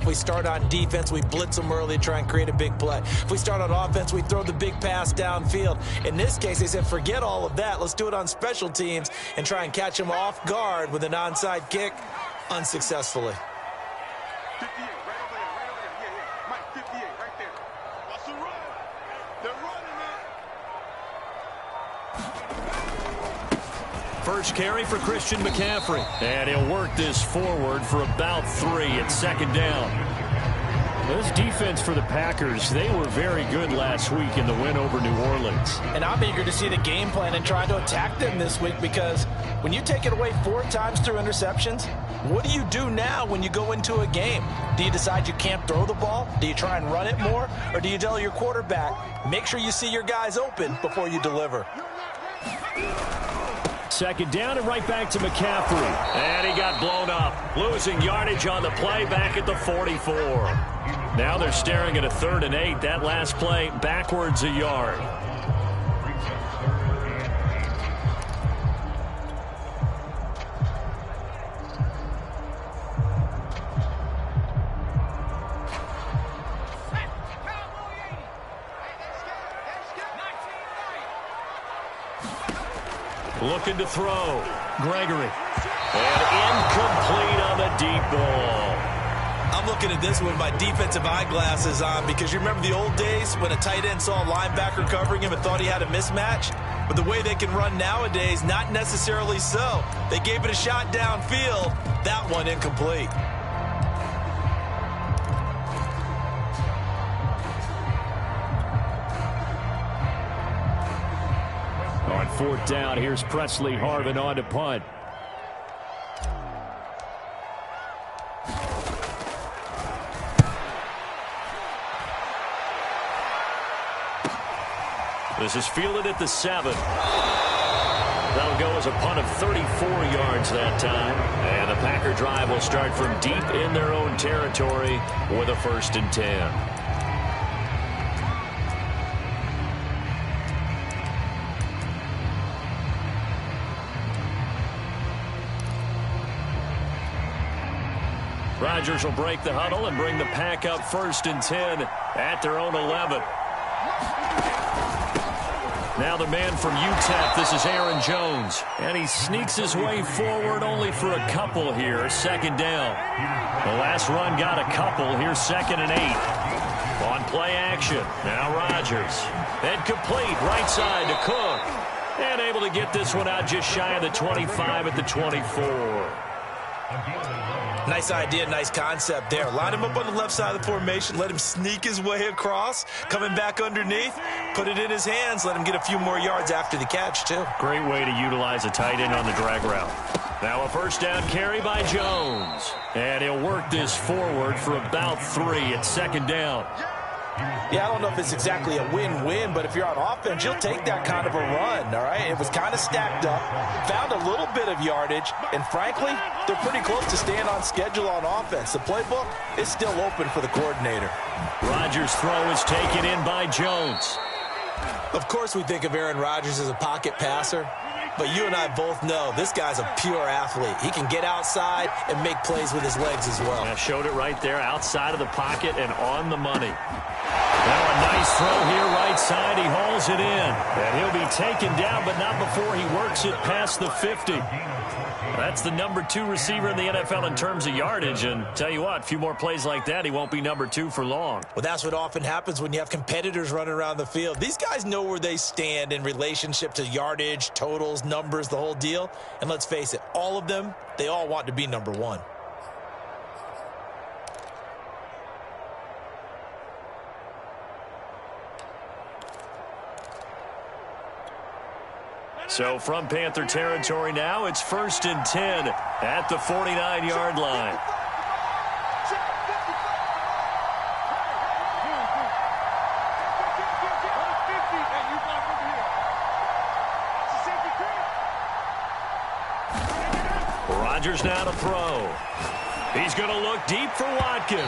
we start on defense, we blitz them early, try and create a big play. If we start on offense, we throw the big pass downfield. In this case, they said, forget all of that. Let's do it on special teams and try and catch them off guard with an onside kick unsuccessfully. 58, right over there, right over there. Yeah. Mike, 58, right there. Watch the run. They're running, man. First carry for Christian McCaffrey. And he'll work this forward for about 3 at second down. This defense for the Packers, they were very good last week in the win over New Orleans. And I'm eager to see the game plan and try to attack them this week, because when you take it away 4 times through interceptions, what do you do now when you go into a game? Do you decide you can't throw the ball? Do you try and run it more? Or do you tell your quarterback, make sure you see your guys open before you deliver? Second down and right back to McCaffrey. And he got blown up, losing yardage on the play back at the 44. Now they're staring at a 3rd and 8. That last play backwards a yard. Looking to throw. Gregory. And incomplete on the deep ball. I'm looking at this with my defensive eyeglasses on, because you remember the old days when a tight end saw a linebacker covering him and thought he had a mismatch? But the way they can run nowadays, not necessarily so. They gave it a shot downfield. That one incomplete. On 4th down, here's Presley Harvin on to punt. This is fielded at the 7. That'll go as a punt of 34 yards that time. And the Packer drive will start from deep in their own territory with a 1st and 10. Rodgers will break the huddle and bring the Pack up 1st and 10 at their own 11. Now the man from UTEP, this is Aaron Jones. And he sneaks his way forward only for a couple here. 2nd down. The last run got a couple. Here's 2nd and 8. On play action. Now Rodgers. And complete right side to Cook. And able to get this one out just shy of the 25 at the 24. Nice idea, nice concept there. Line him up on the left side of the formation, let him sneak his way across, coming back underneath, put it in his hands, let him get a few more yards after the catch, too. Great way to utilize a tight end on the drag route. Now a 1st down carry by Jones. And he'll work this forward for about 3 at 2nd down. Yeah, I don't know if it's exactly a win-win, but if you're on offense, you'll take that kind of a run, all right? It was kind of stacked up, found a little bit of yardage, and frankly, they're pretty close to staying on schedule on offense. The playbook is still open for the coordinator. Rodgers' throw is taken in by Jones. Of course we think of Aaron Rodgers as a pocket passer, but you and I both know this guy's a pure athlete. He can get outside and make plays with his legs as well. I showed it right there, outside of the pocket and on the money. Now a nice throw here, right side. He hauls it in. And he'll be taken down, but not before he works it past the 50. That's the number 2 receiver in the NFL in terms of yardage. And tell you what, a few more plays like that, he won't be number 2 for long. Well, that's what often happens when you have competitors running around the field. These guys know where they stand in relationship to yardage, totals, numbers, the whole deal. And let's face it, all of them, they all want to be number 1. So from Panther territory now, it's 1st and 10 at the 49-yard line. Rodgers now to throw. He's going to look deep for Watkins.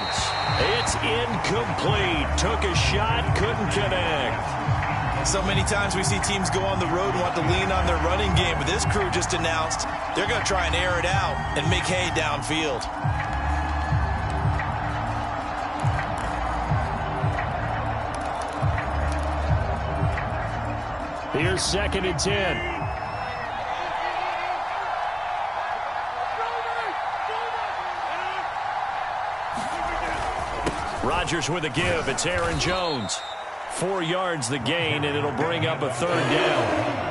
It's incomplete. Took a shot, couldn't connect. So many times we see teams go on the road and want to lean on their running game, but this crew just announced they're going to try and air it out and make hay downfield. Here's 2nd and 10. Rodgers with a give. It's Aaron Jones. 4 yards the gain, and it'll bring up a 3rd down.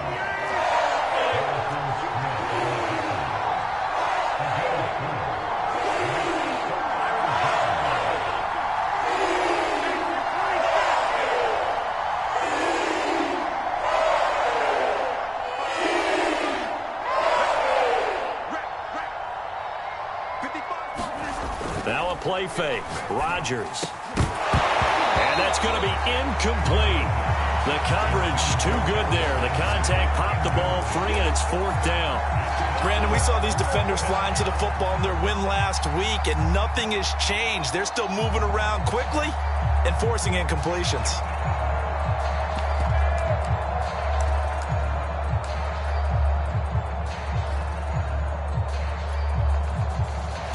Now a play fake. Rodgers. And that's going to be incomplete. The coverage too good there. The contact popped the ball free, and it's 4th down. Brandon, we saw these defenders flying to the football in their win last week, and nothing has changed. They're still moving around quickly and forcing incompletions.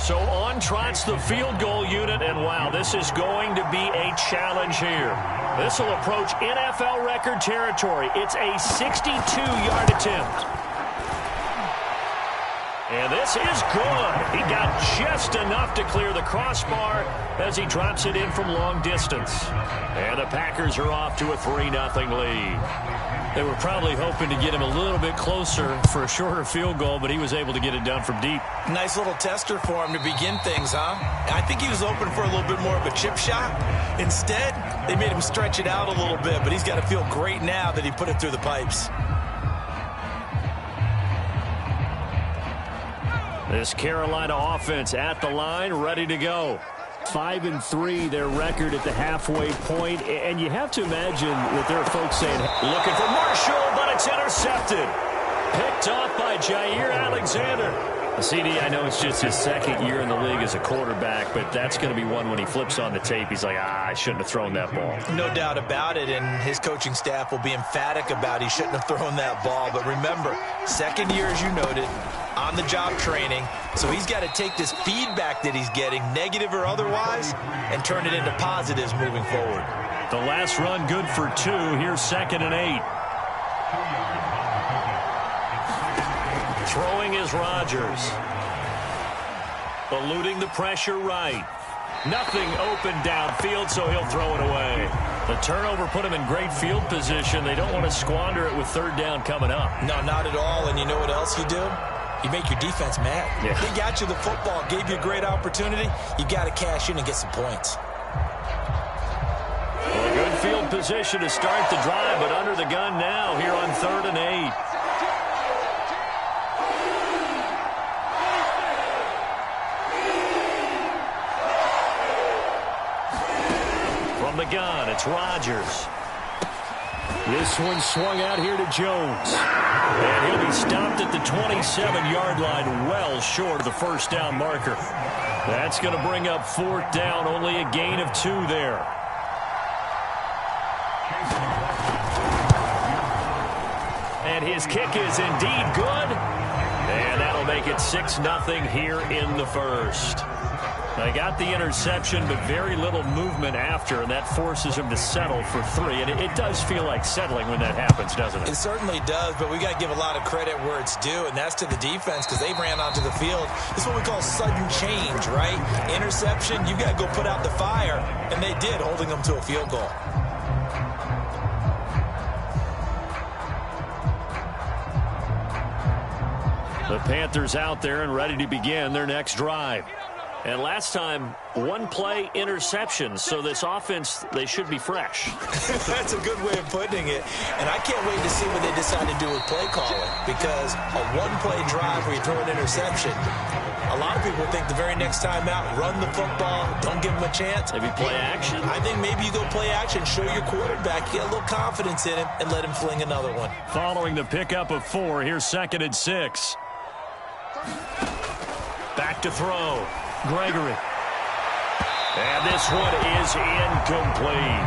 So on trots the field goal unit, and wow, this is going to be a challenge here. This will approach NFL record territory. It's a 62-yard attempt. And this is good. He got just enough to clear the crossbar as he drops it in from long distance. And the Packers are off to a 3-0 lead. They were probably hoping to get him a little bit closer for a shorter field goal, but he was able to get it done from deep. Nice little tester for him to begin things, huh? I think he was open for a little bit more of a chip shot. Instead, they made him stretch it out a little bit, but he's got to feel great now that he put it through the pipes. This Carolina offense at the line, ready to go. 5-3, their record at the halfway point, and you have to imagine that there are folks saying, looking for Marshall, but it's intercepted. Picked off by Jair Alexander. CD, I know it's just his 2nd year in the league as a quarterback, but that's going to be one when he flips on the tape. He's like, I shouldn't have thrown that ball. No doubt about it, and his coaching staff will be emphatic about he shouldn't have thrown that ball. But remember, 2nd year, as you noted, on-the-job training, so he's got to take this feedback that he's getting, negative or otherwise, and turn it into positives moving forward. The last run good for 2. Here's 2nd and 8. Throwing is Rodgers. Eluding the pressure right. Nothing open downfield, so he'll throw it away. The turnover put him in great field position. They don't want to squander it with 3rd down coming up. No, not at all, and you know what else you do? You make your defense mad. Yeah. They got you the football, gave you a great opportunity. You got to cash in and get some points. Well, a good field position to start the drive, but under the gun now here on 3rd and 8. From the gun, it's Rodgers. This one swung out here to Jones. And he'll be stopped at the 27-yard line, well short of the 1st down marker. That's going to bring up 4th down, only a gain of 2 there. And his kick is indeed good. And that'll make it 6-0 here in the 1st. They got the interception, but very little movement after, and that forces him to settle for 3. And it does feel like settling when that happens, doesn't it? It certainly does, but we got to give a lot of credit where it's due, and that's to the defense because they ran onto the field. This is what we call sudden change, right? Interception, you got to go put out the fire, and they did, holding them to a field goal. The Panthers out there and ready to begin their next drive. And last time, 1 play interception, so this offense, they should be fresh. That's a good way of putting it. And I can't wait to see what they decide to do with play calling, because a 1-play drive where you throw an interception, a lot of people think the very next time out, run the football, don't give them a chance. Maybe play action? I think maybe you go play action, show your quarterback, get a little confidence in him, and let him fling another one. Following the pickup of 4, here's 2nd and 6. Back to throw. Gregory. And this one is incomplete.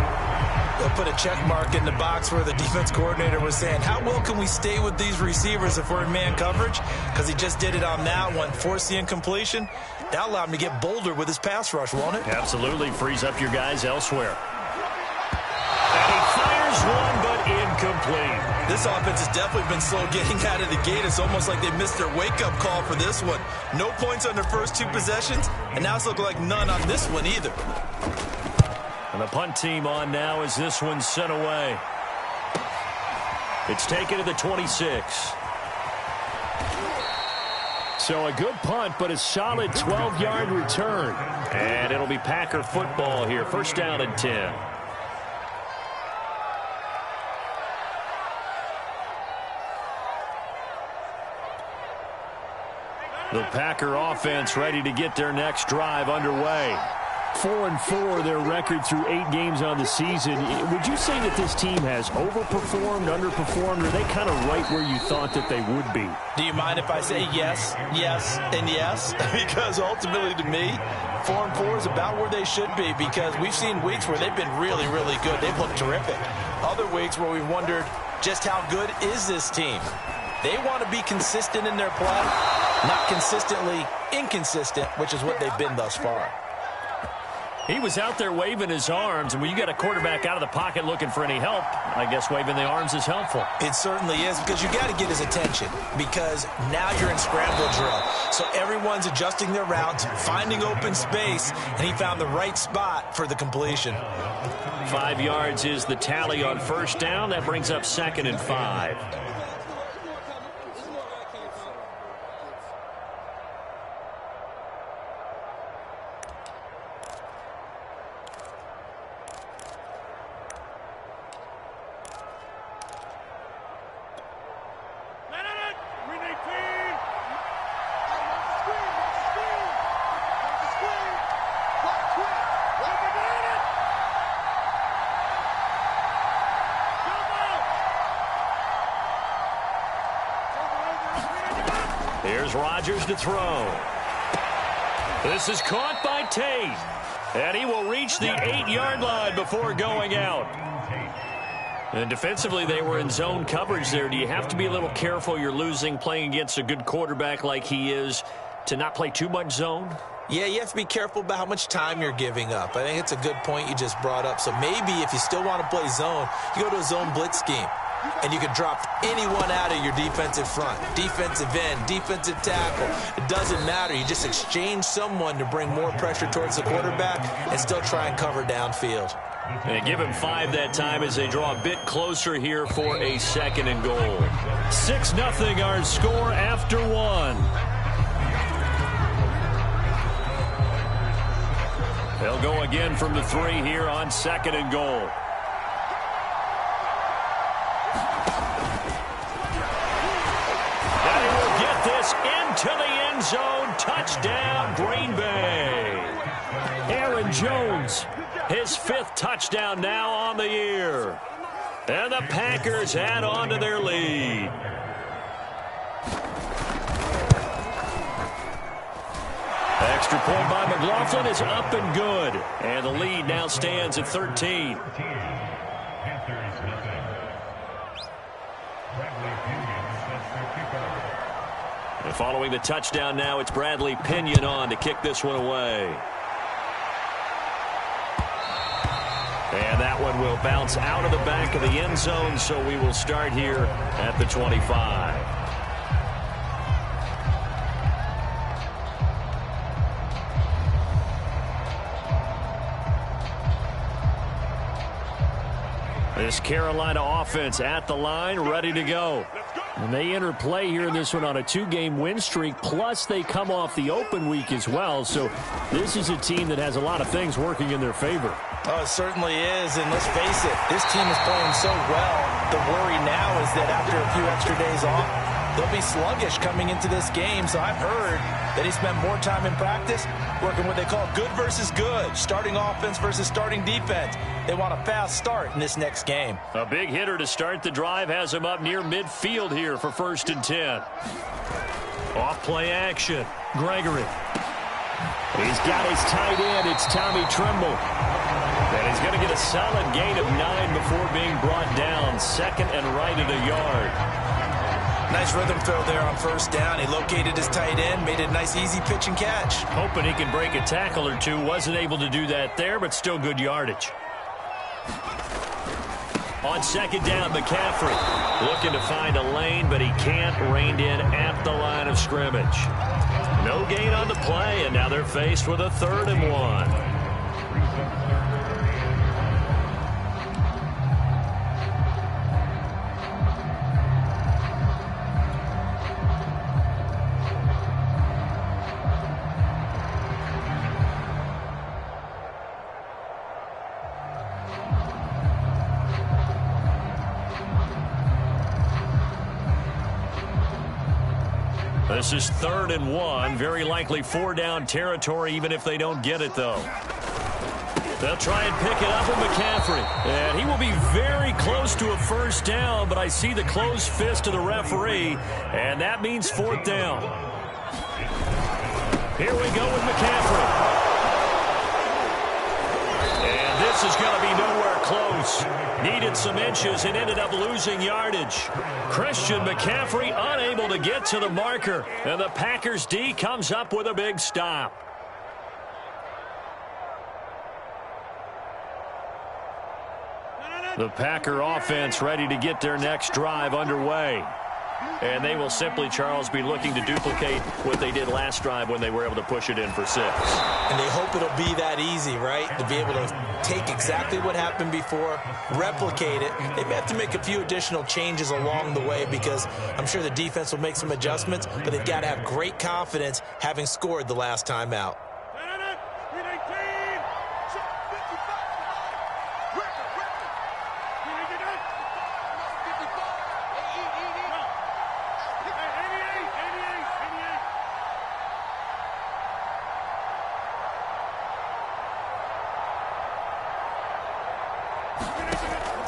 They'll put a check mark in the box where the defense coordinator was saying, how well can we stay with these receivers if we're in man coverage? Because he just did it on that one, forced the incompletion. That allowed him to get bolder with his pass rush, won't it? Absolutely. Frees up your guys elsewhere. And he fires one, but incomplete. This offense has definitely been slow getting out of the gate. It's almost like they missed their wake-up call for this one. No points on their first 2 possessions, and now it's looking like none on this one either. And the punt team on now as this one's sent away. It's taken to the 26. So a good punt, but a solid 12-yard return. And it'll be Packer football here. First down and 10. The Packer offense ready to get their next drive underway. 4-4 their record through 8 games on the season. Would you say that this team has overperformed, underperformed, or are they kind of right where you thought that they would be? Do you mind if I say yes, yes, and yes? Because ultimately to me, 4-4 is about where they should be, because we've seen weeks where they've been really, really good. They've looked terrific. Other weeks where we've wondered just how good is this team. They want to be consistent in their play, not consistently inconsistent, which is what they've been thus far. He was out there waving his arms, and when you got a quarterback out of the pocket looking for any help, I guess waving the arms is helpful. It certainly is, because you got to get his attention, because now you're in scramble drill. So everyone's adjusting their routes, finding open space, and he found the right spot for the completion. 5 yards is the tally on first down. That brings up 2nd and 5. Here's Rodgers to throw. This is caught by Tate. And he will reach the 8-yard line before going out. And defensively, they were in zone coverage there. Do you have to be a little careful? You're losing, playing against a good quarterback like he is, to not play too much zone? Yeah, you have to be careful about how much time you're giving up. I think it's a good point you just brought up. So maybe if you still want to play zone, you go to a zone blitz scheme. And you can drop anyone out of your defensive front. Defensive end, defensive tackle. It doesn't matter. You just exchange someone to bring more pressure towards the quarterback and still try and cover downfield. And give him 5 that time as they draw a bit closer here for a 2nd and goal. 6-0 our score after 1. They'll go again from the 3 here on 2nd and goal. Into the end zone. Touchdown, Green Bay. Aaron Jones, his 5th touchdown now on the year. And the Packers add on to their lead. Extra point by McLaughlin is up and good. And the lead now stands at 13. And following the touchdown now, it's Bradley Pinion on to kick this one away. And that one will bounce out of the back of the end zone, so we will start here at the 25. This Carolina offense at the line, ready to go. And they enter play here in this one on a 2-game win streak, plus they come off the open week as well. So this is a team that has a lot of things working in their favor. Oh, it certainly is, and let's face it, this team is playing so well. The worry now is that after a few extra days off, they'll be sluggish coming into this game. So I've heard that he spent more time in practice working what they call good versus good, starting offense versus starting defense. They want a fast start in this next game. A big hitter to start the drive has him up near midfield here for 1st and 10. Off play action. Gregory. He's got his tight end. It's Tommy Tremble. And he's going to get a solid gain of 9 before being brought down. 2nd and right at a yard. Nice rhythm throw there on 1st down. He located his tight end, made it a nice easy pitch and catch. Hoping he can break a tackle or two. Wasn't able to do that there, but still good yardage. On second down, McCaffrey looking to find a lane, but he can't. Reined in at the line of scrimmage. No gain on the play, and now they're faced with a 3rd and 1. This is 3rd and 1. Very likely 4-down territory, even if they don't get it, though. They'll try and pick it up with McCaffrey. And he will be very close to a 1st down, but I see the closed fist of the referee, and that means 4th down. Here we go with McCaffrey. And this is going to be nowhere close. Needed some inches and ended up losing yardage. Christian McCaffrey unable to get to the marker, and the Packers D comes up with a big stop. The Packer offense ready to get their next drive underway. And they will simply, Charles, be looking to duplicate what they did last drive when they were able to push it in for 6. And they hope it'll be that easy, right? To be able to take exactly what happened before, replicate it. They may have to make a few additional changes along the way because I'm sure the defense will make some adjustments, but they've got to have great confidence having scored the last time out.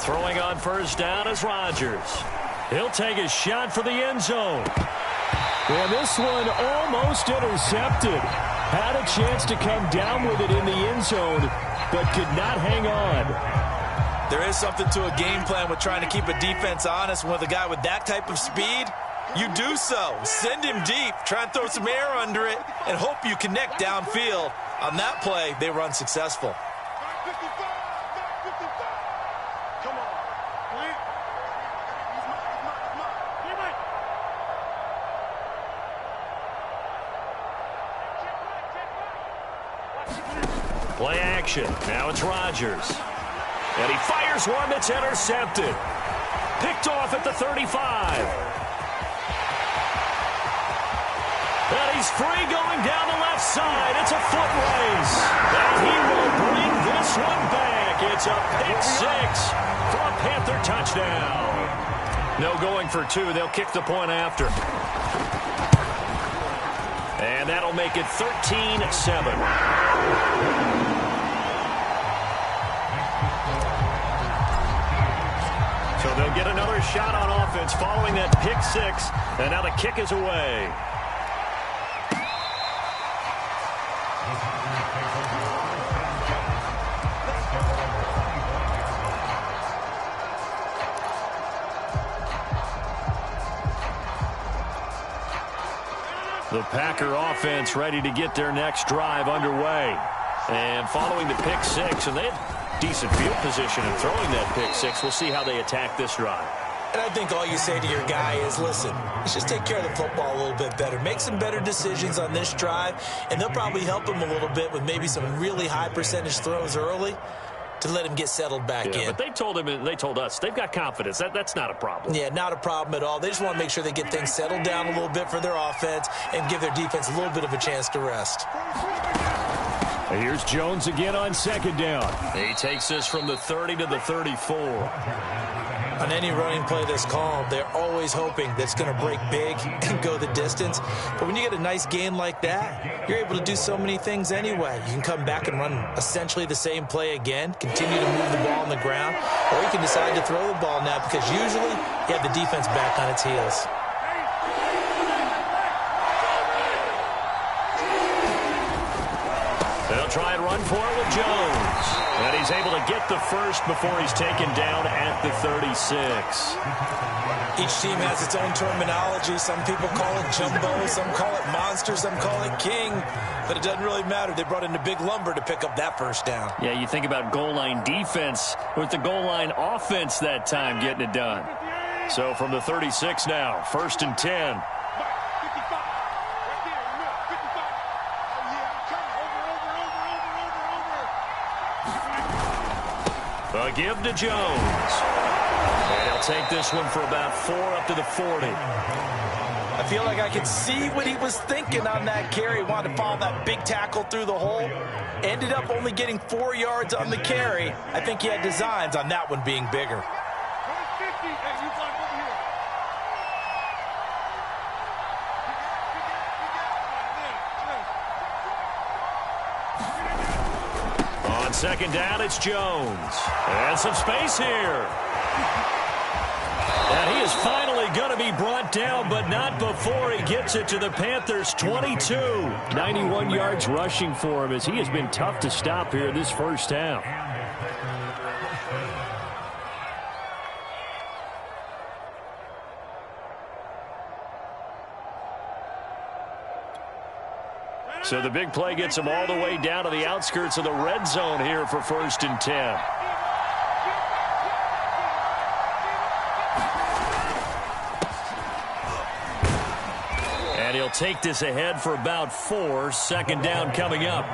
Throwing on 1st down is Rodgers. He'll take a shot for the end zone. And this one almost intercepted. Had a chance to come down with it in the end zone, but could not hang on. There is something to a game plan with trying to keep a defense honest. With a guy with that type of speed, you do so. Send him deep, try and throw some air under it, and hope you connect downfield. On that play, they were unsuccessful. Play action. Now it's Rodgers. And he fires one that's intercepted. Picked off at the 35. And he's free going down the left side. It's a foot race. And he will bring this one back. It's a pick 6 for a Panther touchdown. No going for 2. They'll kick the point after. And that'll make it 13-7. So they'll get another shot on offense following that pick 6. And now the kick is away. The Packer offense ready to get their next drive underway. And following the pick 6, and they had decent field position in throwing that pick 6. We'll see how they attack this drive. And I think all you say to your guy is, listen, let's just take care of the football a little bit better. Make some better decisions on this drive, and they'll probably help him a little bit with maybe some really high percentage throws early to let him get settled back in. But they told him, and they told us, they've got confidence. That's not a problem. Yeah, not a problem at all. They just want to make sure they get things settled down a little bit for their offense and give their defense a little bit of a chance to rest. Here's Jones again on 2nd down. He takes this from the 30 to the 34. On any running play that's called, they're always hoping that it's going to break big and go the distance. But when you get a nice gain like that, you're able to do so many things anyway. You can come back and run essentially the same play again, continue to move the ball on the ground, or you can decide to throw the ball now because usually you have the defense back on its heels. They'll try and run for it with Jones. And he's able to get the first before he's taken down at the 36. Each team has its own terminology. Some people call it jumbo, some call it monster, some call it king. But it doesn't really matter. They brought in the big lumber to pick up that first down. Yeah, you think about goal line defense with the goal line offense that time getting it done. So from the 36 now, 1st and 10. A give to Jones. And he'll take this one for about 4 up to the 40. I feel like I could see what he was thinking on that carry. Wanted to follow that big tackle through the hole. Ended up only getting 4 yards on the carry. I think he had designs on that one being bigger. On 2nd down, it's Jones. And some space here. And he is finally going to be brought down, but not before he gets it to the Panthers' 22. 91 yards rushing for him as he has been tough to stop here this first half. So the big play gets him all the way down to the outskirts of the red zone here for 1st and 10. And he'll take this ahead for about 4. 2nd down coming up.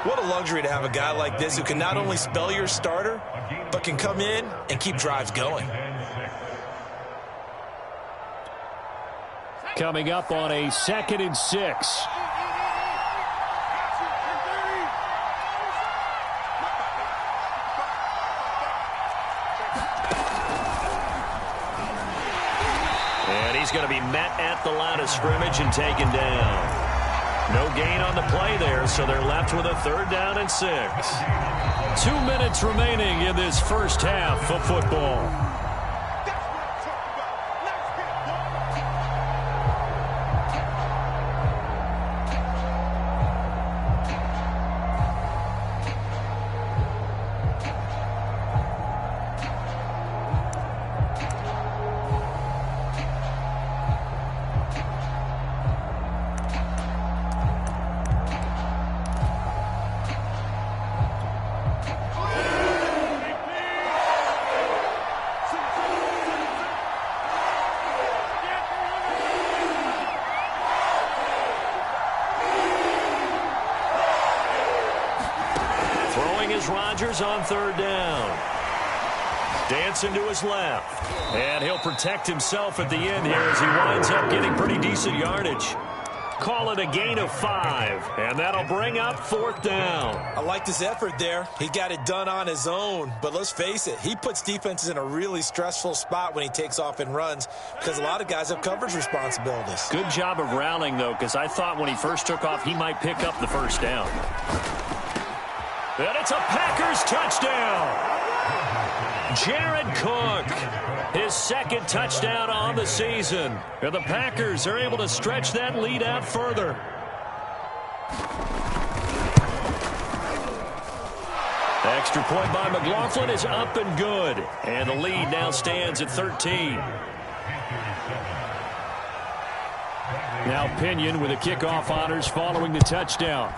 What a luxury to have a guy like this who can not only spell your starter, but can come in and keep drives going. Coming up on a 2nd and 6. He's going to be met at the line of scrimmage and taken down. No gain on the play there, so they're left with a 3rd down and 6. 2 minutes remaining in this first half of football. Rodgers on 3rd down. Dancing to his left. And he'll protect himself at the end here as he winds up getting pretty decent yardage. Call it a gain of 5. And that'll bring up 4th down. I liked his effort there. He got it done on his own. But let's face it, he puts defenses in a really stressful spot when he takes off and runs because a lot of guys have coverage responsibilities. Good job of rallying, though, because I thought when he first took off, he might pick up the 1st down. And it's a Packers touchdown. Jared Cook, his 2nd touchdown on the season. And the Packers are able to stretch that lead out further. Extra point by McLaughlin is up and good. And the lead now stands at 13. Now Pinion with the kickoff honors following the touchdown.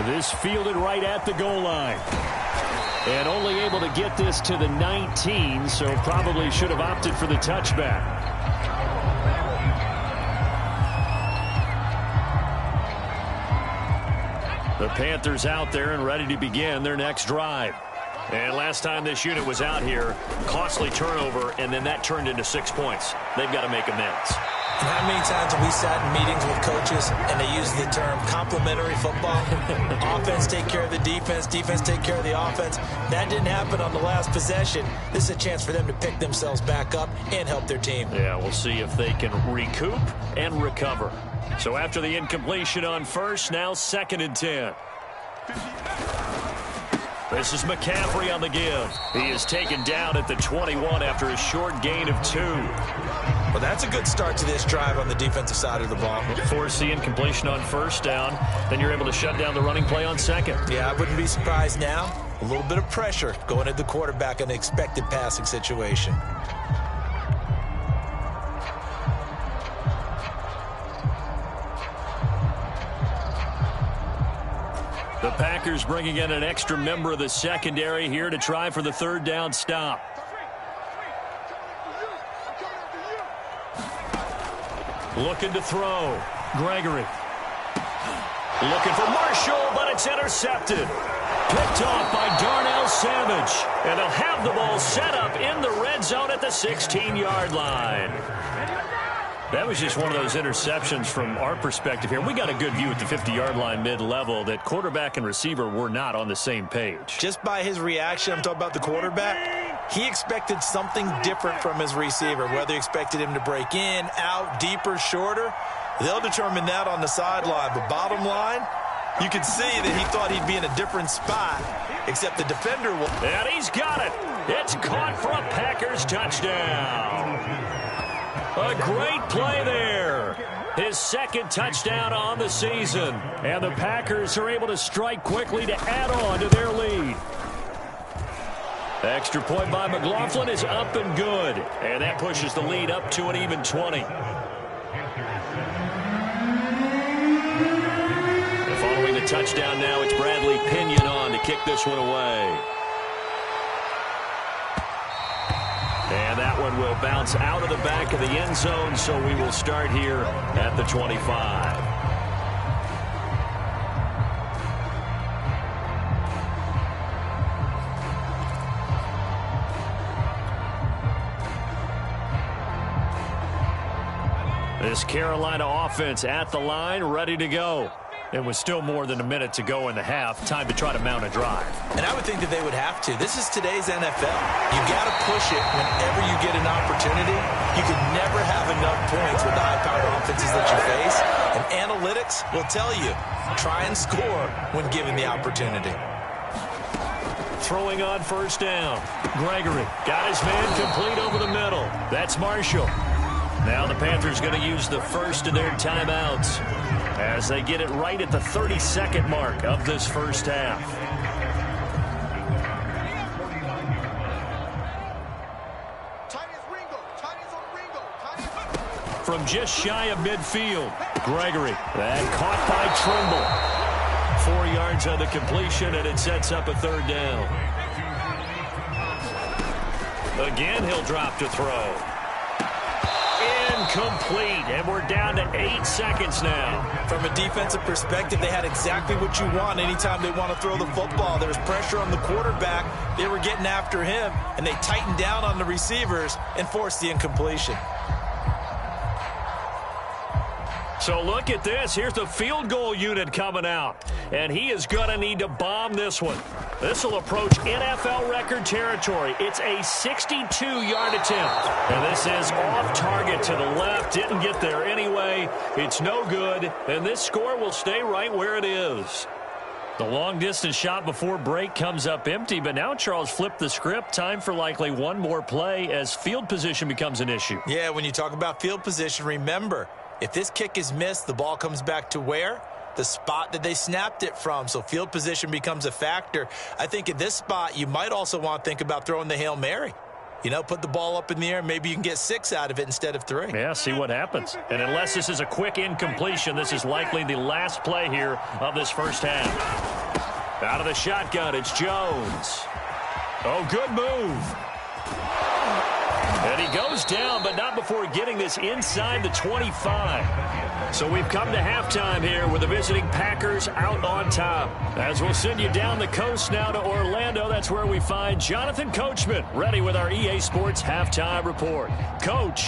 This fielded right at the goal line. And only able to get this to the 19, so probably should have opted for the touchback. The Panthers out there and ready to begin their next drive. And last time this unit was out here, costly turnover, and then that turned into 6 points. They've got to make amends. And how many times have we sat in meetings with coaches and they use the term complementary football? Offense take care of the defense, defense take care of the offense. That didn't happen on the last possession. This is a chance for them to pick themselves back up and help their team. Yeah, we'll see if they can recoup and recover. So after the incompletion on 1st, now 2nd and 10. This is McCaffrey on the give. He is taken down at the 21 after a short gain of 2. Well, that's a good start to this drive on the defensive side of the ball. Force the incompletion on first down. Then you're able to shut down the running play on second. Yeah, I wouldn't be surprised now. A little bit of pressure going at the quarterback in an expected passing situation. The Packers bringing in an extra member of the secondary here to try for the third down stop. Looking to throw. Gregory. Looking for Marshall, but it's intercepted. Picked off by Darnell Savage. And they'll have the ball set up in the red zone at the 16-yard line. That was just one of those interceptions from our perspective here. We got a good view at the 50-yard line mid-level that quarterback and receiver were not on the same page. Just by his reaction, I'm talking about the quarterback, he expected something different from his receiver, whether he expected him to break in, out, deeper, shorter. They'll determine that on the sideline. But bottom line, you can see that he thought he'd be in a different spot, except the defender will. And he's got it. It's caught for a Packers touchdown. A great play there. His second touchdown on the season. And the Packers are able to strike quickly to add on to their lead. Extra point by McLaughlin is up and good. And that pushes the lead up to an even 20. And following the touchdown now, it's Bradley Pinion on to kick this one away. And that one will bounce out of the back of the end zone, so we will start here at the 25. This Carolina offense at the line, ready to go. It was still more than a minute to go in the half. Time to try to mount a drive. And I would think that they would have to. This is today's NFL. You got to push it whenever you get an opportunity. You can never have enough points with the high-powered offenses that you face. And analytics will tell you, try and score when given the opportunity. Throwing on first down. Gregory got his man complete over the middle. That's Marshall. Now the Panthers going to use the first of their timeouts as they get it right at the 30-second mark of this first half. From just shy of midfield, Gregory. That caught by Trimble. 4 yards on the completion, and it sets up a third down. Again, he'll drop to throw. Incomplete, and we're down to 8 seconds now. From a defensive perspective, they had exactly what you want anytime they want to throw the football. There was pressure on the quarterback. They were getting after him, and they tightened down on the receivers and forced the incompletion. So look at this. Here's the field goal unit coming out, and he is going to need to bomb this one. This will approach NFL record territory. It's a 62-yard attempt, and this is off target to the left. Didn't get there anyway. It's no good, and this score will stay right where it is. The long-distance shot before break comes up empty, but now Charles flipped the script. Time for likely one more play as field position becomes an issue. Yeah, when you talk about field position, remember, if this kick is missed, the ball comes back to where? The spot that they snapped it from. So field position becomes a factor. I think at this spot, you might also want to think about throwing the Hail Mary. You know, put the ball up in the air. Maybe you can get 6 out of it instead of 3. Yeah, see what happens. And unless this is a quick incompletion, this is likely the last play here of this first half. Out of the shotgun, it's Jones. Oh, good move. And he goes down, but not before getting this inside the 25. So we've come to halftime here with the visiting Packers out on top. As we'll send you down the coast now to Orlando, that's where we find Jonathan Coachman ready with our EA Sports Halftime Report. Coach.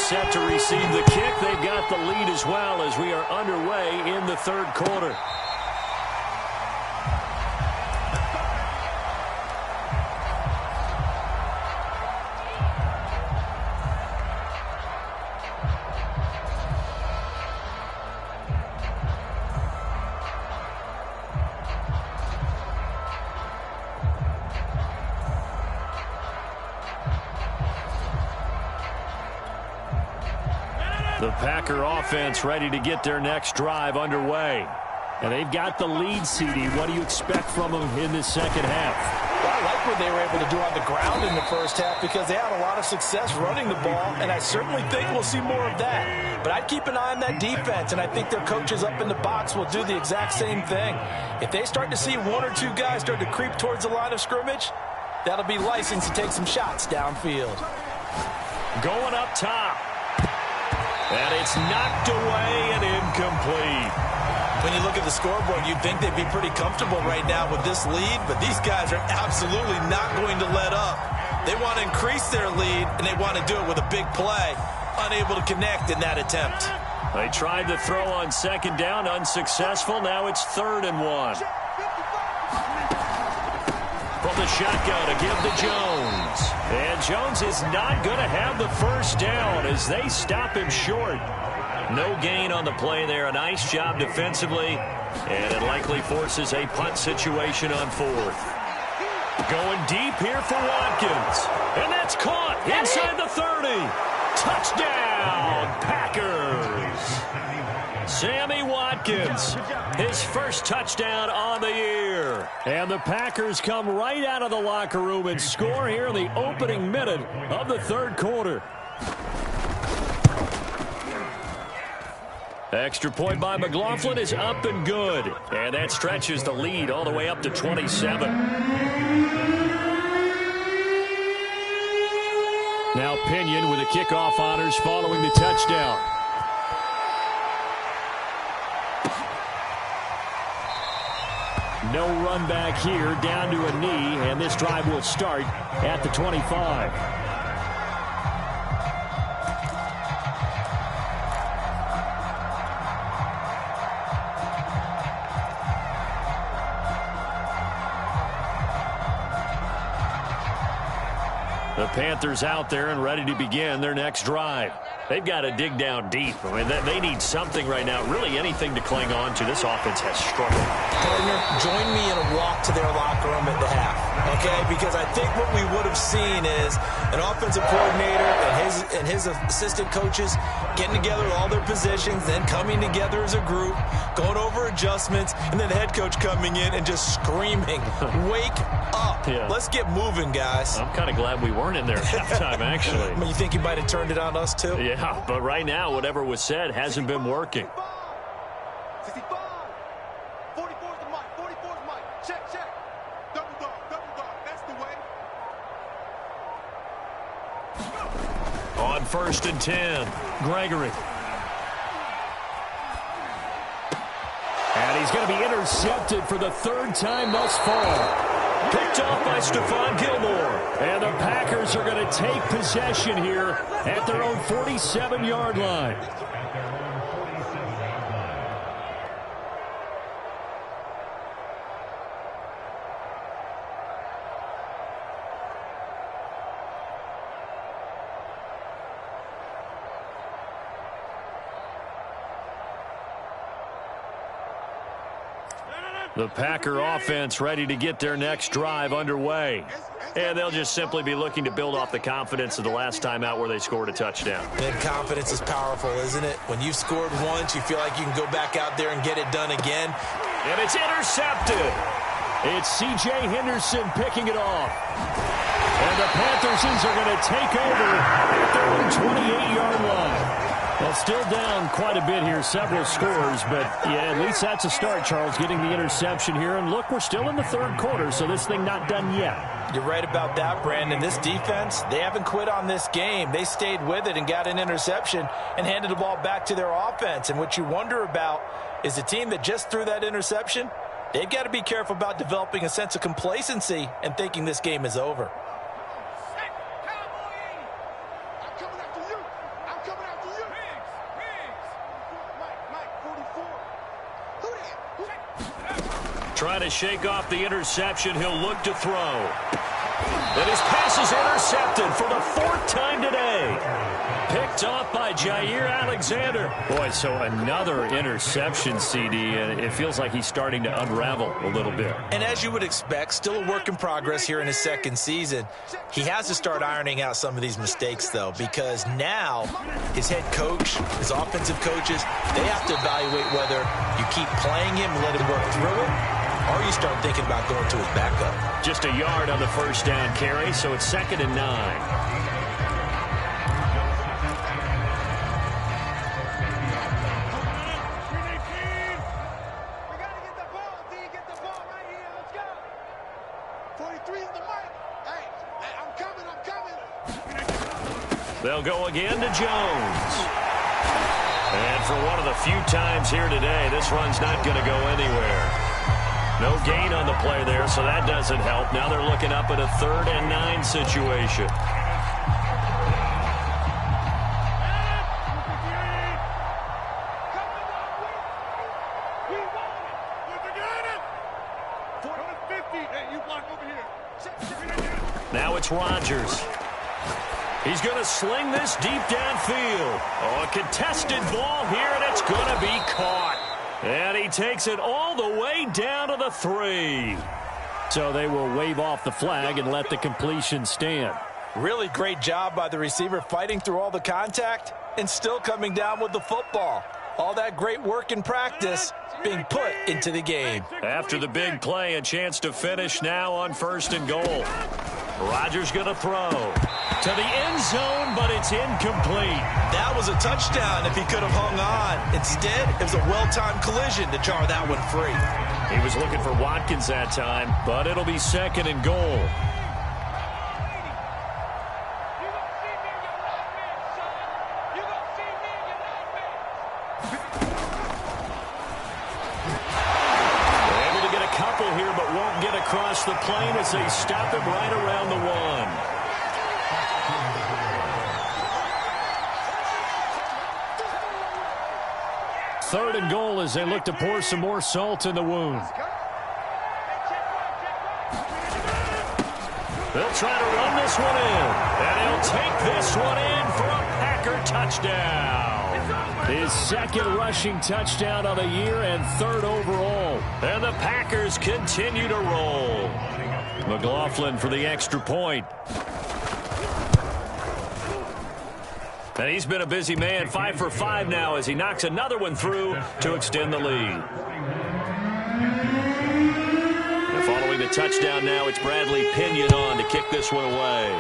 Set to receive the kick. They've got the lead as well as we are underway in the third quarter. The Packer offense ready to get their next drive underway. And they've got the lead, CD. What do you expect from them in this second half? Well, I like what they were able to do on the ground in the first half because they had a lot of success running the ball, and I certainly think we'll see more of that. But I'd keep an eye on that defense, and I think their coaches up in the box will do the exact same thing. If they start to see one or two guys start to creep towards the line of scrimmage, that'll be licensed to take some shots downfield. Going up top. And it's knocked away and incomplete. When you look at the scoreboard, you'd think they'd be pretty comfortable right now with this lead, but these guys are absolutely not going to let up. They want to increase their lead, and they want to do it with a big play. Unable to connect in that attempt. They tried to throw on second down, unsuccessful. Now it's 3rd and 1. From the shotgun to give to Jones. And Jones is not going to have the first down as they stop him short. No gain on the play there. A nice job defensively. And it likely forces a punt situation on 4th. Going deep here for Watkins. And that's caught inside the 30. Touchdown, Packers. Sammy Watkins, his first touchdown on the year. And the Packers come right out of the locker room and score here in the opening minute of the 3rd quarter. Extra point by McLaughlin is up and good. And that stretches the lead all the way up to 27. Now Pinion with the kickoff honors following the touchdown. No run back here, down to a knee, and this drive will start at the 25. The Panthers out there and ready to begin their next drive. They've got to dig down deep. I mean, they need something right now, really anything to cling on to. This offense has struggled. Partner, join me in a walk to their locker room at the half, okay? Because I think what we would have seen is an offensive coordinator and his assistant coaches getting together with all their positions, then coming together as a group, going over adjustments, and then the head coach coming in and just screaming, wake up. Yeah. Let's get moving, guys. I'm kind of glad we weren't in there at halftime, actually. I mean, you think he might have turned it on us, too? Yeah, but right now, whatever was said hasn't been working. 65. 44's the mic. 44's the mic. Check. Double dog. That's the way. On 1st and 10, Gregory. And he's going to be intercepted for the 3rd time thus far. Picked off by Stephon Gilmore. And the Packers are going to take possession here at their own 47-yard line. The Packer offense ready to get their next drive underway. And they'll just simply be looking to build off the confidence of the last time out where they scored a touchdown. And confidence is powerful, isn't it? When you've scored once, you feel like you can go back out there and get it done again. And it's intercepted. It's C.J. Henderson picking it off. And the Panthers are going to take over at their own 28-yard line. Well, still down quite a bit here, several scores, but yeah, at least that's a start, Charles, getting the interception here. And look, we're still in the 3rd quarter, so this thing not done yet. You're right about that, Brandon. This defense, they haven't quit on this game. They stayed with it and got an interception and handed the ball back to their offense. And what you wonder about is the team that just threw that interception, they've got to be careful about developing a sense of complacency and thinking this game is over. Trying to shake off the interception. He'll look to throw. And his pass is intercepted for the 4th time today. Picked picked off by Jair Alexander. Boy, so another interception, CD, and it feels like he's starting to unravel a little bit. And as you would expect, still a work in progress here in his second season. He has to start ironing out some of these mistakes, though, because now his head coach, his offensive coaches, they have to evaluate whether you keep playing him and let him work through it, or you start thinking about going to his backup. Just a yard on the first down carry, so it's 2nd and 9. They'll go again to Jones. And for one of the few times here today, this run's not going to go anywhere. No gain on the play there, so that doesn't help. Now they're looking up at a 3rd and 9 situation. Now it's Rodgers. He's going to sling this deep downfield. Oh, a contested ball here, and it's going to be caught. And he takes it all the way down to the 3. So they will wave off the flag and let the completion stand. Really great job by the receiver fighting through all the contact and still coming down with the football. All that great work in practice being put into the game. After the big play, a chance to finish now on 1st and goal. Rodgers going to throw to the end zone, but it's incomplete. That was a touchdown if he could have hung on. Instead, it was a well-timed collision to jar that one free. He was looking for Watkins that time, but it'll be 2nd and goal. Able to get a couple here, but won't get across the plane as they stop him right around the 1. Third and goal as they look to pour some more salt in the wound. They'll try to run this one in. And he'll take this one in for a Packer touchdown. His 2nd rushing touchdown of the year and 3rd overall. And the Packers continue to roll. McLaughlin for the extra point. And he's been a busy man, 5 for 5 now as he knocks another one through to extend the lead. And following the touchdown now, it's Bradley Pinion on to kick this one away.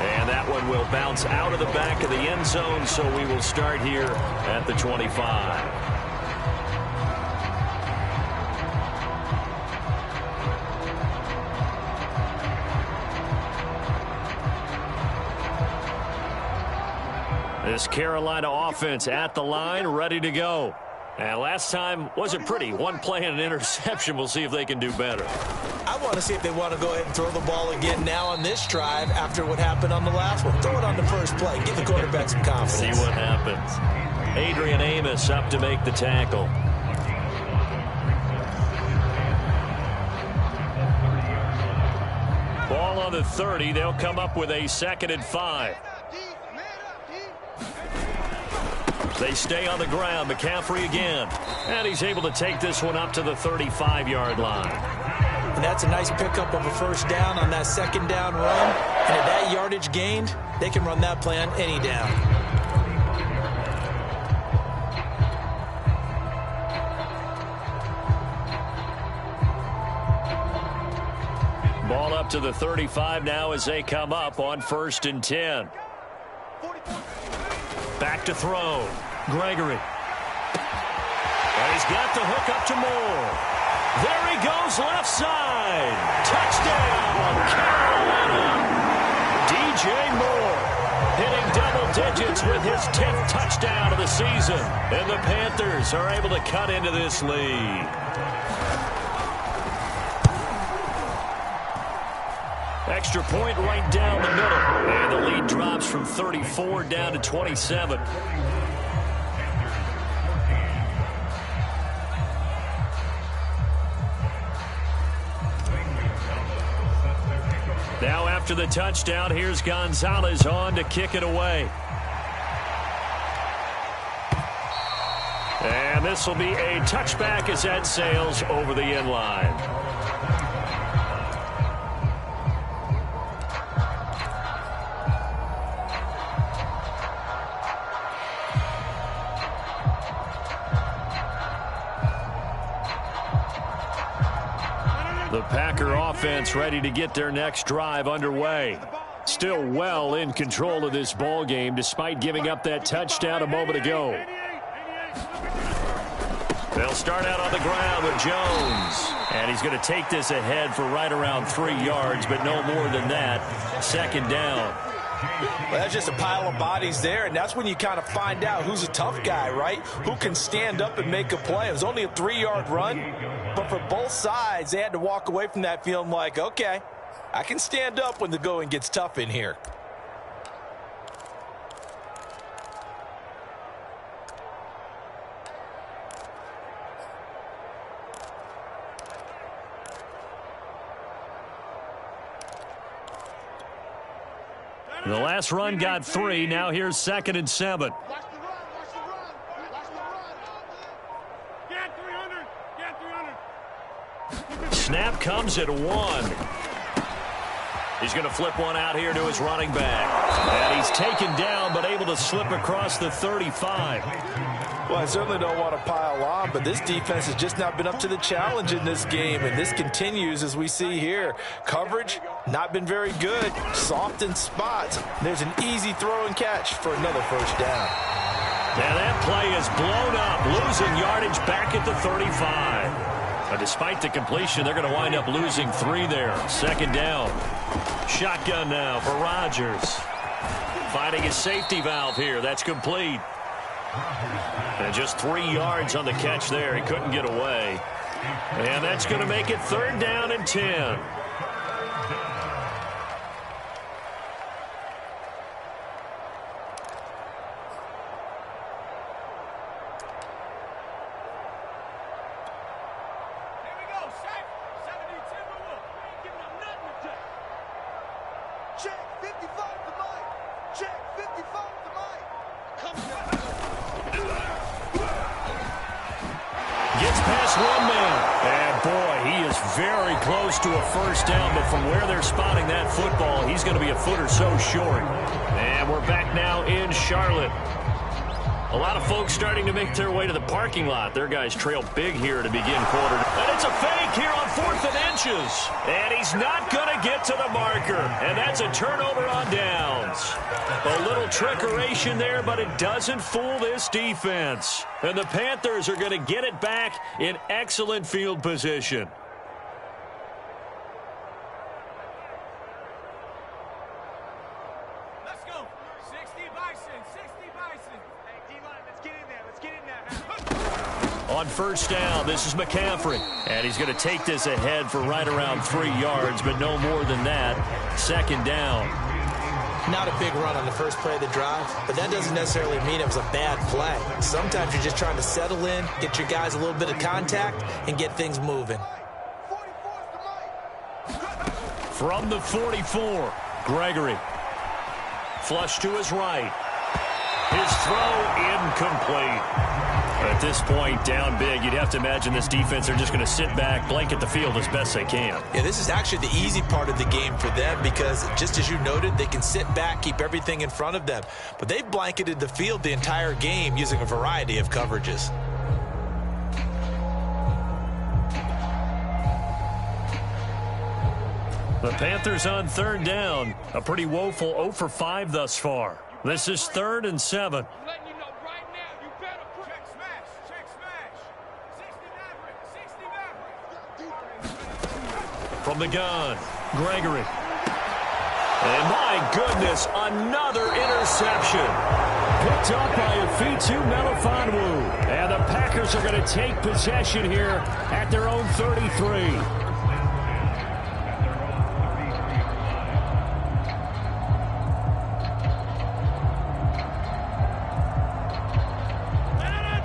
And that one will bounce out of the back of the end zone, so we will start here at the 25. This Carolina offense at the line, ready to go. And last time wasn't pretty. One play and an interception. We'll see if they can do better. I want to see if they want to go ahead and throw the ball again now on this drive after what happened on the last one. Throw it on the first play. Give the quarterback some confidence. See what happens. Adrian Amos up to make the tackle. Ball on the 30. They'll come up with a 2nd and 5. They stay on the ground. McCaffrey again. And he's able to take this one up to the 35-yard line. And that's a nice pickup of a first down on that 2nd down run. And at that yardage gained, they can run that play on any down. Ball up to the 35 now as they come up on 1st and 10. Back to throw. Gregory. And he's got the hook up to Moore. There he goes left side. Touchdown, Carolina. DJ Moore hitting double digits with his 10th touchdown of the season. And the Panthers are able to cut into this lead. Extra point right down the middle. And the lead drops from 34 down to 27. Now After the touchdown, here's Gonzalez on to kick it away. And this will be a touchback as that sails over the end line. The Packer offense ready to get their next drive underway. Still well in control of this ball game despite giving up that touchdown a moment ago. They'll start out on the ground with Jones. And he's going to take this ahead for right around 3 yards, but no more than that. Second down. Well, that's just a pile of bodies there, and that's when you kind of find out who's a tough guy, right? Who can stand up and make a play. It was only a 3-yard run, but for both sides, they had to walk away from that feeling like, okay, I can stand up when the going gets tough in here. The last run got 3. Now here's 2nd and 7. Watch the run, watch the run, watch the run. Get 300, get 300. Snap comes at 1. He's going to flip one out here to his running back. And he's taken down but able to slip across the 35. Well, I certainly don't want to pile on, but this defense has just not been up to the challenge in this game, and this continues as we see here. Coverage, not been very good. Soft in spots. There's an easy throw and catch for another first down. And that play is blown up, losing yardage back at the 35. But despite the completion, they're going to wind up losing 3 there. Second down. Shotgun now for Rodgers. Finding his safety valve here. That's complete. And just 3 yards on the catch there. He couldn't get away. And that's going to make it 3rd down and 10. Check 55 to Mike. Check 55 to Mike. Gets past one man. And boy, he is very close to a first down, but from where they're spotting that football, he's going to be a foot or so short. And we're back now in Charlotte. A lot of folks starting to make their way to the parking lot. Their guys trail big here to begin quarter. And it's a fake here on 4th and inches. And he's not going to get to the marker. And that's a turnover on downs. A little trickeration there, but it doesn't fool this defense. And the Panthers are going to get it back in excellent field position. Let's go. 60 Bison, 60 Bison. Hey, D-line, let's get in there. Let's get in there. On first down, this is McCaffrey. And he's going to take this ahead for right around 3 yards, but no more than that. Second down. Not a big run on the first play of the drive, but that doesn't necessarily mean it was a bad play. Sometimes you're just trying to settle in, get your guys a little bit of contact, and get things moving. 44's to Mike. From the 44, Gregory. Flush to his right. His throw incomplete. At this point, down big, you'd have to imagine this defense, they're just going to sit back, blanket the field as best they can. Yeah, this is actually the easy part of the game for them because, just as you noted, they can sit back, keep everything in front of them. But they've blanketed the field the entire game using a variety of coverages. The Panthers on 3rd down. A pretty woeful 0 for 5 thus far. This is 3rd and 7. I'm letting you know right now, you better put check smash, check smash. 60 Maverick. From the gun, Gregory. And my goodness, another interception. Picked up by Afitu Melifonwu. And the Packers are going to take possession here at their own 33.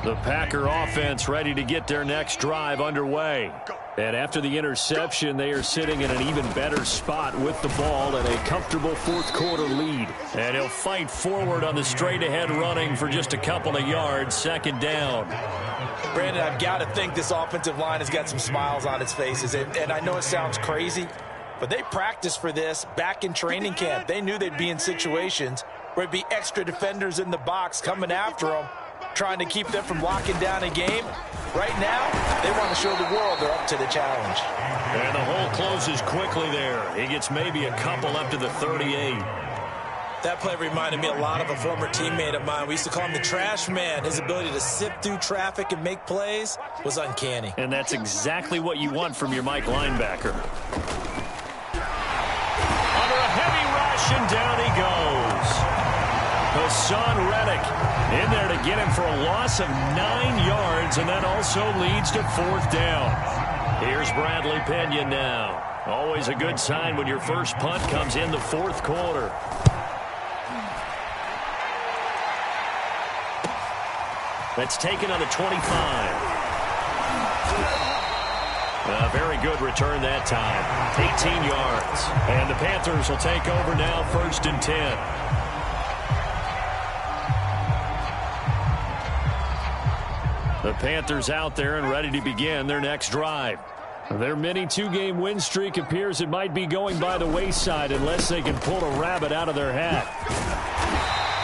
The Packer offense ready to get their next drive underway. And after the interception, they are sitting in an even better spot with the ball and a comfortable fourth-quarter lead. And he'll fight forward on the straight-ahead running for just a couple of yards, second down. Brandon, I've got to think this offensive line has got some smiles on its faces. And I know it sounds crazy, but they practiced for this back in training camp. They knew they'd be in situations where it'd be extra defenders in the box coming after them, trying to keep them from locking down a game. Right now, they want to show the world they're up to the challenge. And the hole closes quickly there. He gets maybe a couple up to the 38. That play reminded me a lot of a former teammate of mine. We used to call him the trash man. His ability to sift through traffic and make plays was uncanny. And that's exactly what you want from your Mike linebacker. Under a heavy rush, and down he goes. Hassan Reddick in there to get him for a loss of 9 yards, and that also leads to fourth down. Here's Bradley Pena now. Always a good sign when your first punt comes in the fourth quarter. That's taken on the 25. A very good return that time. 18 yards. And the Panthers will take over now, 1st and 10. The Panthers out there and ready to begin their next drive. Their mini two-game win streak appears it might be going by the wayside unless they can pull a rabbit out of their hat.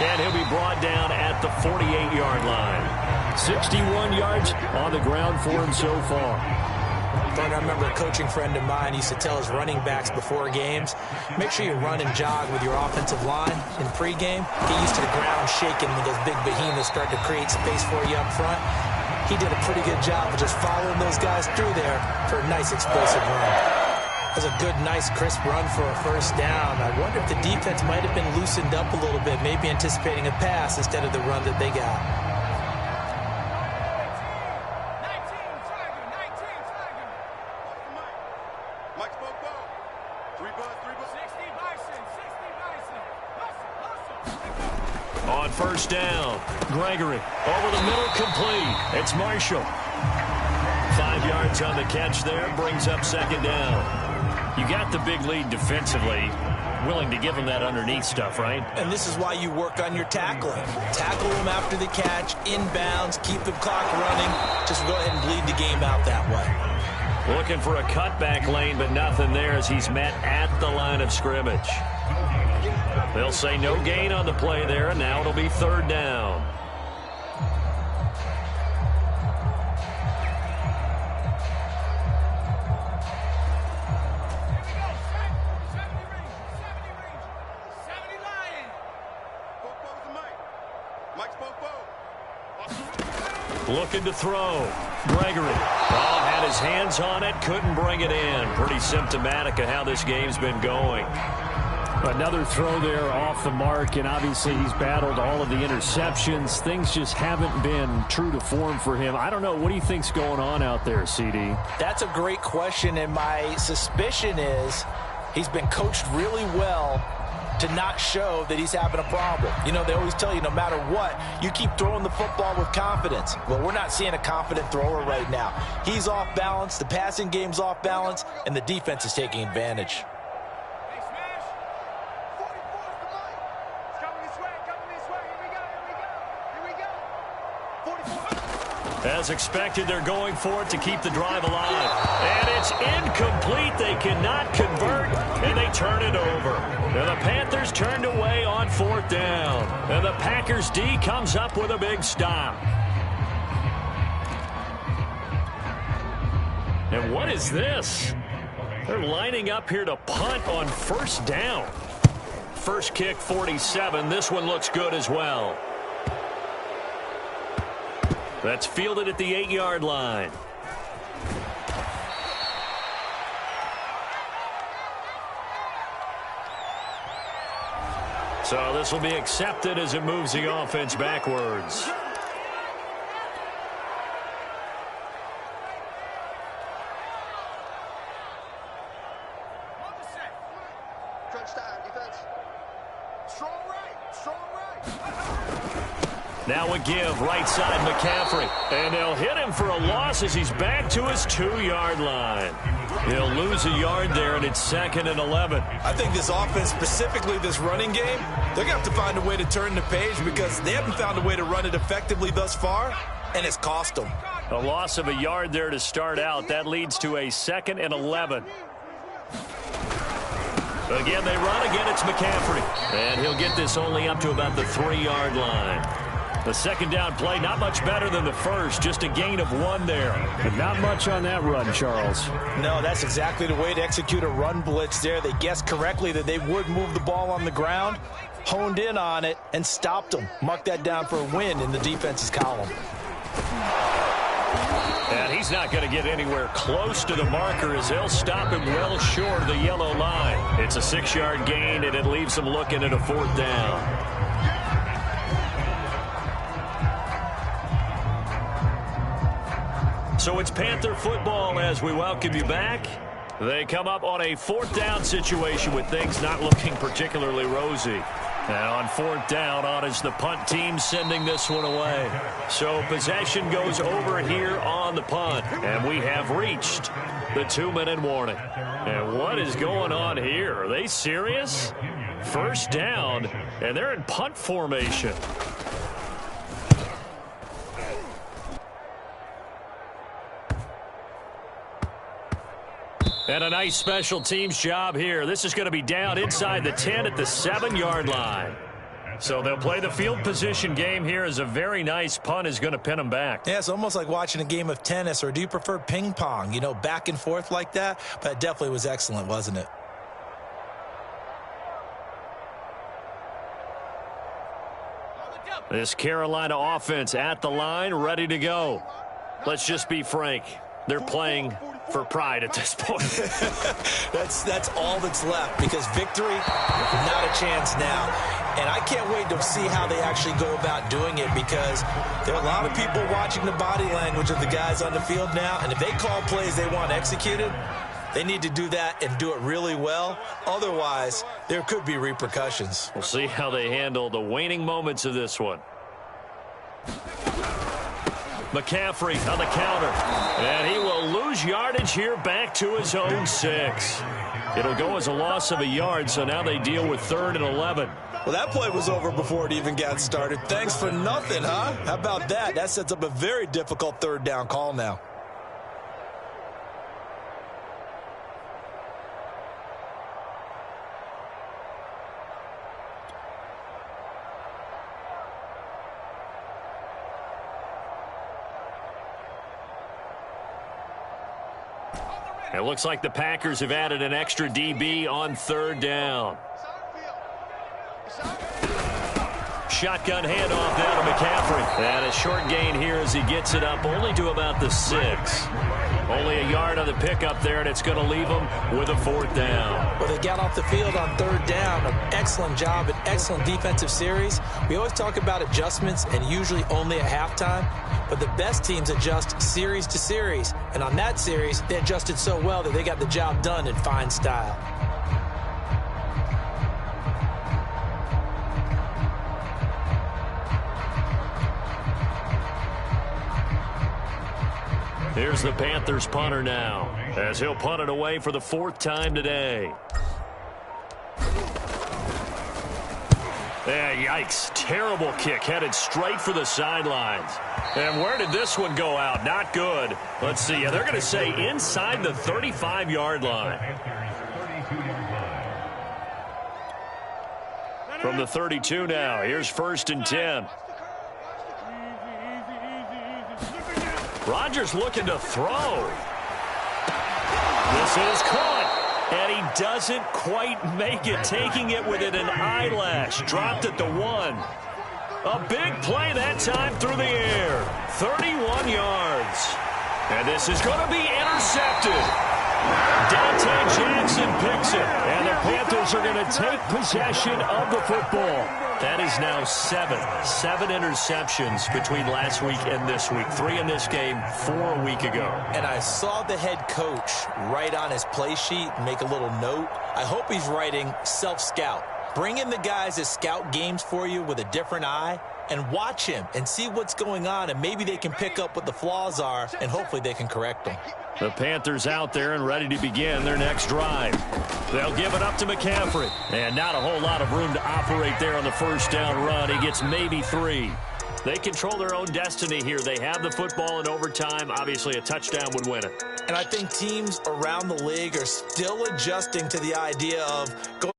And he'll be brought down at the 48-yard line. 61 yards on the ground for him so far. I remember a coaching friend of mine used to tell his running backs before games, make sure you run and jog with your offensive line in pregame. Get used to the ground shaking when those big behemoths start to create space for you up front. He did a pretty good job of just following those guys through there for a nice explosive run. It was a good, nice, crisp run for a first down. I wonder if the defense might have been loosened up a little bit, maybe anticipating a pass instead of the run that they got. On first down, Gregory over the middle, complete. It's Marshall. 5 yards on the catch there, brings up second down. You got the big lead defensively, willing to give them that underneath stuff, right? And this is why you work on your tackling. Tackle them after the catch, inbounds, keep the clock running. Just go ahead and bleed the game out that way. Looking for a cutback lane, but nothing there as he's met at the line of scrimmage. They'll say no gain on the play there, and now it'll be third down. Looking to throw. Gregory. Had his hands on it, couldn't bring it in. Pretty symptomatic of how this game's been going. Another throw there off the mark, and obviously he's battled all of the interceptions. Things just haven't been true to form for him. I don't know. What do you think's going on out there, CD? That's a great question, and my suspicion is he's been coached really well to not show that he's having a problem. You know, they always tell you no matter what, you keep throwing the football with confidence. Well, we're not seeing a confident thrower right now. He's off balance, the passing game's off balance, and the defense is taking advantage. As expected, they're going for it to keep the drive alive. And it's incomplete. They cannot convert, and they turn it over. And the Panthers turned away on fourth down. And the Packers D comes up with a big stop. And what is this? They're lining up here to punt on first down. First kick, 47. This one looks good as well. That's fielded at the 8-yard line. So this will be accepted as it moves the offense backwards. Now a give, right side, McCaffrey. And they'll hit him for a loss as he's back to his 2-yard line. He'll lose a yard there, and it's 2nd and 11. I think this offense, specifically this running game, they're going to have to find a way to turn the page because they haven't found a way to run it effectively thus far, and it's cost them. A loss of a yard there to start out. That leads to a 2nd and 11. Again, they run. Again, it's McCaffrey. And he'll get this only up to about the 3-yard line. The second down play, not much better than the first. Just a gain of 1 there. But not much on that run, Charles. No, that's exactly the way to execute a run blitz there. They guessed correctly that they would move the ball on the ground, honed in on it, and stopped them. Mark that down for a win in the defense's column. And he's not going to get anywhere close to the marker as they'll stop him well short of the yellow line. It's a 6-yard gain, and it leaves him looking at a 4th down. So it's Panther football as we welcome you back. They come up on a 4th down situation with things not looking particularly rosy. And on 4th down, on is the punt team sending this one away. So possession goes over here on the punt. And we have reached the 2-minute warning. And what is going on here? Are they serious? 1st down, and they're in punt formation. And a nice special teams job here. This is going to be down inside the 10 at the 7-yard line. So they'll play the field position game here as a very nice punt is going to pin them back. Yeah, it's almost like watching a game of tennis, or do you prefer ping pong? You know, back and forth like that? But it definitely was excellent, wasn't it? This Carolina offense at the line, ready to go. Let's just be frank. They're playing for pride at this point. That's all that's left, because victory, not a chance now. And I can't wait to see how they actually go about doing it, because there are a lot of people watching the body language of the guys on the field now, and if they call plays they want executed, they need to do that and do it really well. Otherwise, there could be repercussions. We'll see how they handle the waning moments of this one. McCaffrey on the counter. And he will lose yardage here back to his own 6. It'll go as a loss of a yard, so now they deal with 3rd and 11. Well, that play was over before it even got started. Thanks for nothing, huh? How about that? That sets up a very difficult 3rd down call now. It looks like the Packers have added an extra DB on 3rd down. Shotgun handoff now to McCaffrey. And a short gain here as he gets it up only to about the 6. Only a yard on the pickup there, and it's going to leave them with a 4th down. Well, they got off the field on 3rd down. An excellent job, an excellent defensive series. We always talk about adjustments, and usually only at halftime. But the best teams adjust series to series. And on that series, they adjusted so well that they got the job done in fine style. Here's the Panthers punter now, as he'll punt it away for the 4th time today. Yeah, yikes. Terrible kick headed straight for the sidelines. And where did this one go out? Not good. Let's see. Yeah, they're going to say inside the 35-yard line. From the 32 now, here's 1st and 10. Rodgers looking to throw. This is caught. And he doesn't quite make it, taking it within an eyelash. Dropped at the 1. A big play that time through the air. 31 yards. And this is going to be intercepted. Dante Jackson picks it. And the Panthers are going to take possession of the football. That is now 7 interceptions between last week and this week. 3 in this game, 4 a week ago. And I saw the head coach write on his play sheet, make a little note. I hope he's writing self-scout, Bring in the guys that scout games for you with a different eye and watch him and see what's going on, and maybe they can pick up what the flaws are, and hopefully they can correct them. The Panthers out there and ready to begin their next drive. They'll give it up to McCaffrey. And not a whole lot of room to operate there on the first down run. He gets maybe 3. They control their own destiny here. They have the football in overtime. Obviously, a touchdown would win it. And I think teams around the league are still adjusting to the idea of going